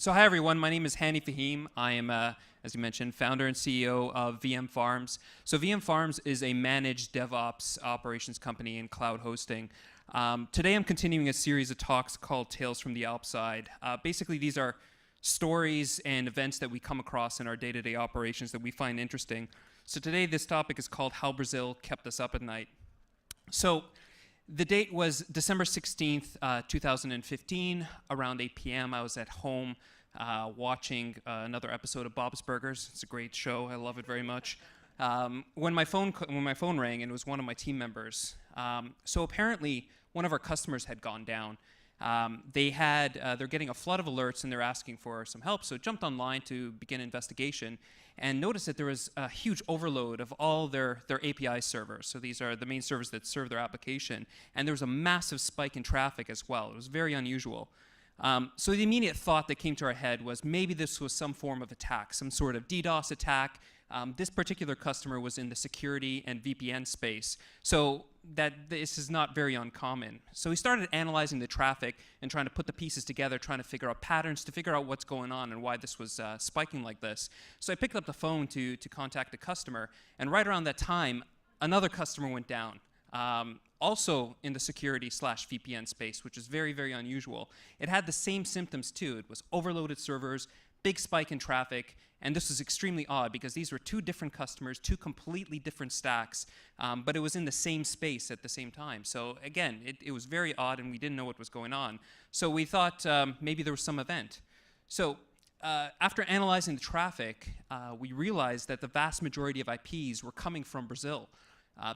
So hi everyone, my name is Hany Fahim. I am, as you mentioned, founder and CEO of VM Farms. So VM Farms is a managed DevOps operations company in cloud hosting. Today I'm continuing a series of talks called Tales from the Alpside. Basically these are stories and events that we come across in our day-to-day operations that we find interesting. So today this topic is called How Brazil Kept Us Up at Night. So the date was December 16th, 2015, around 8 p.m. I was at home watching another episode of Bob's Burgers. It's a great show. I love it very much. When my phone rang, and it was one of my team members. So apparently, one of our customers had gone down. They're getting a flood of alerts, and they're asking for some help. So I jumped online to begin investigation, and noticed that there was a huge overload of all their API servers. So these are the main servers that serve their application. And there was a massive spike in traffic as well. It was very unusual. So the immediate thought that came to our head was maybe this was some form of attack, some sort of DDoS attack. This particular customer was in the security and VPN space, so this is not very uncommon. So we started analyzing the traffic and trying to put the pieces together, trying to figure out patterns, to figure out what's going on and why this was spiking like this. So I picked up the phone to contact a customer, and right around that time, another customer went down. Also in the security/VPN space, which is very, very unusual. It had the same symptoms too. It was overloaded servers, big spike in traffic, and this was extremely odd because these were two different customers, two completely different stacks, but it was in the same space at the same time. So again, it was very odd, and we didn't know what was going on. So we thought maybe there was some event. So after analyzing the traffic, we realized that the vast majority of IPs were coming from Brazil.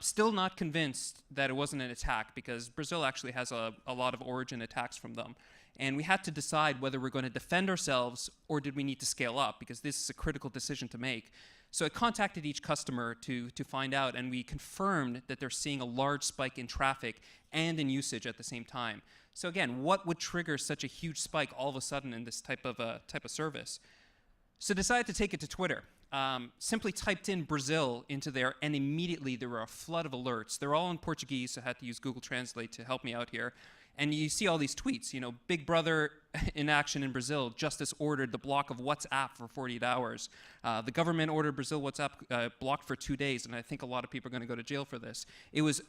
Still not convinced that it wasn't an attack, because Brazil actually has a lot of origin attacks from them. And we had to decide whether we're going to defend ourselves or did we need to scale up, because this is a critical decision to make. So I contacted each customer to find out, and we confirmed that they're seeing a large spike in traffic and in usage at the same time. So again, what would trigger such a huge spike all of a sudden in this type of service? So I decided to take it to Twitter. Simply typed in Brazil into there, and immediately there were a flood of alerts. They're all in Portuguese, so I had to use Google Translate to help me out here. And you see all these tweets, you know, Big Brother in action in Brazil. Justice ordered the block of WhatsApp for 48 hours. The government ordered Brazil WhatsApp blocked for 2 days, and I think a lot of people are going to go to jail for this. It was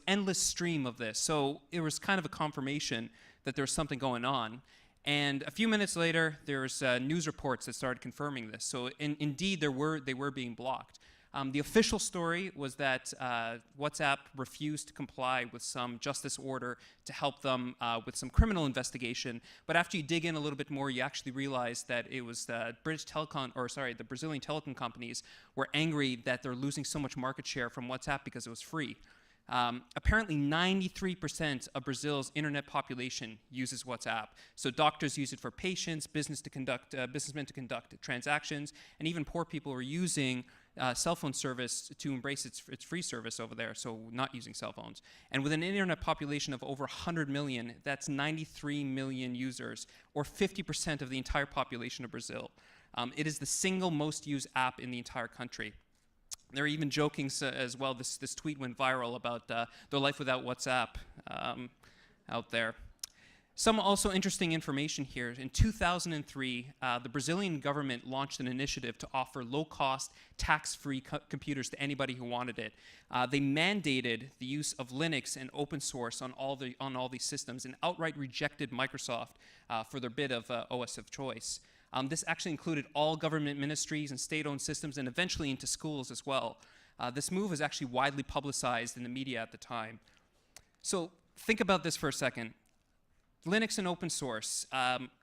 endless stream of this. So it was kind of a confirmation that there was something going on. And a few minutes later, there's news reports that started confirming this. So indeed, they were being blocked. The official story was that WhatsApp refused to comply with some justice order to help them with some criminal investigation. But after you dig in a little bit more, you actually realize that it was the the Brazilian telecom companies were angry that they're losing so much market share from WhatsApp because it was free. Apparently 93% of Brazil's internet population uses WhatsApp. So doctors use it for patients, businessmen to conduct transactions, and even poor people are using cell phone service to embrace its free service over there, so not using cell phones. And with an internet population of over 100 million, that's 93 million users, or 50% of the entire population of Brazil. It is the single most used app in the entire country. They're even joking as well. This tweet went viral about their life without WhatsApp out there. Some also interesting information here. In 2003, the Brazilian government launched an initiative to offer low-cost, tax-free computers to anybody who wanted it. They mandated the use of Linux and open source on all these systems, and outright rejected Microsoft for their bid of OS of choice. This actually included all government ministries and state-owned systems, and eventually into schools as well. This move was actually widely publicized in the media at the time. So think about this for a second. Linux and open source,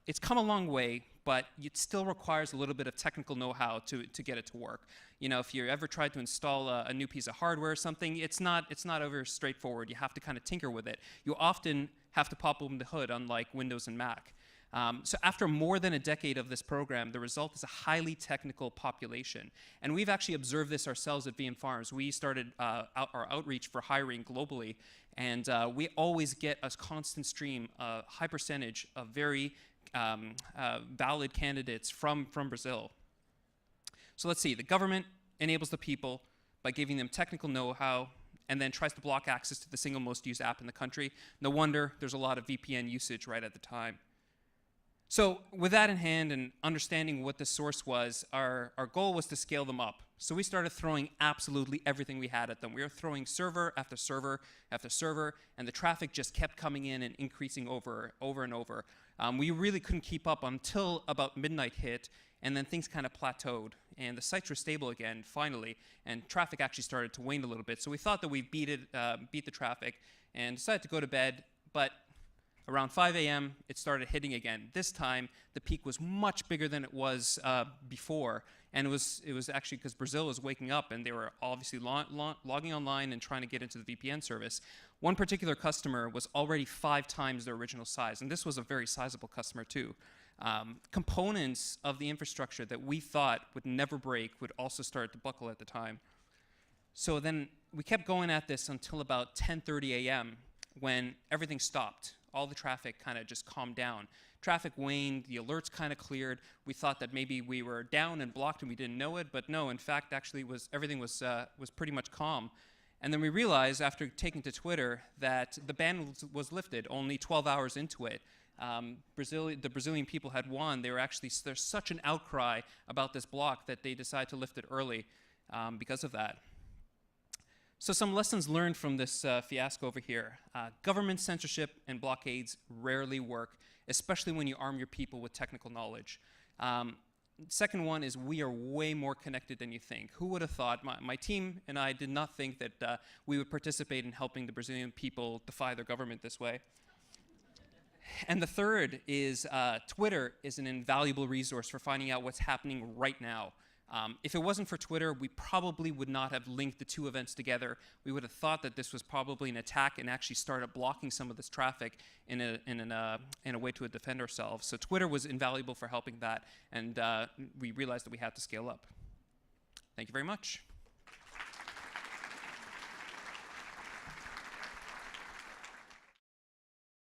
it's come a long way, but it still requires a little bit of technical know-how to get it to work. You know, if you ever tried to install a new piece of hardware or something, it's not ever straightforward. You have to kind of tinker with it. You often have to pop open the hood, unlike Windows and Mac. So after more than a decade of this program, the result is a highly technical population. And we've actually observed this ourselves at VM Farms. We started our outreach for hiring globally, and we always get a constant stream, a high percentage of very valid candidates from Brazil. So let's see, the government enables the people by giving them technical know-how, and then tries to block access to the single most used app in the country. No wonder there's a lot of VPN usage right at the time. So with that in hand and understanding what the source was, our goal was to scale them up. So we started throwing absolutely everything we had at them. We were throwing server after server after server, and the traffic just kept coming in and increasing over and over. We really couldn't keep up until about midnight hit, and then things kind of plateaued. And the sites were stable again, finally, and traffic actually started to wane a little bit. So we thought that we beat the traffic, and decided to go to bed, but around 5 a.m., it started hitting again. This time, the peak was much bigger than it was before, and it was actually because Brazil was waking up, and they were obviously logging online and trying to get into the VPN service. One particular customer was already 5 times their original size, and this was a very sizable customer too. Components of the infrastructure that we thought would never break would also start to buckle at the time. So then we kept going at this until about 10:30 a.m. when everything stopped. All the traffic kind of just calmed down. Traffic waned, the alerts kind of cleared. We thought that maybe we were down and blocked and we didn't know it, but no, in fact, actually everything was pretty much calm. And then we realized after taking to Twitter that the ban was lifted only 12 hours into it. The Brazilian people had won. There's such an outcry about this block that they decided to lift it early because of that. So some lessons learned from this fiasco over here. Government censorship and blockades rarely work, especially when you arm your people with technical knowledge. Second one is we are way more connected than you think. Who would have thought? My team and I did not think that we would participate in helping the Brazilian people defy their government this way. And the third is Twitter is an invaluable resource for finding out what's happening right now. If it wasn't for Twitter, we probably would not have linked the two events together. We would have thought that this was probably an attack and actually started blocking some of this traffic in a way to defend ourselves. So Twitter was invaluable for helping that, and we realized that we had to scale up. Thank you very much.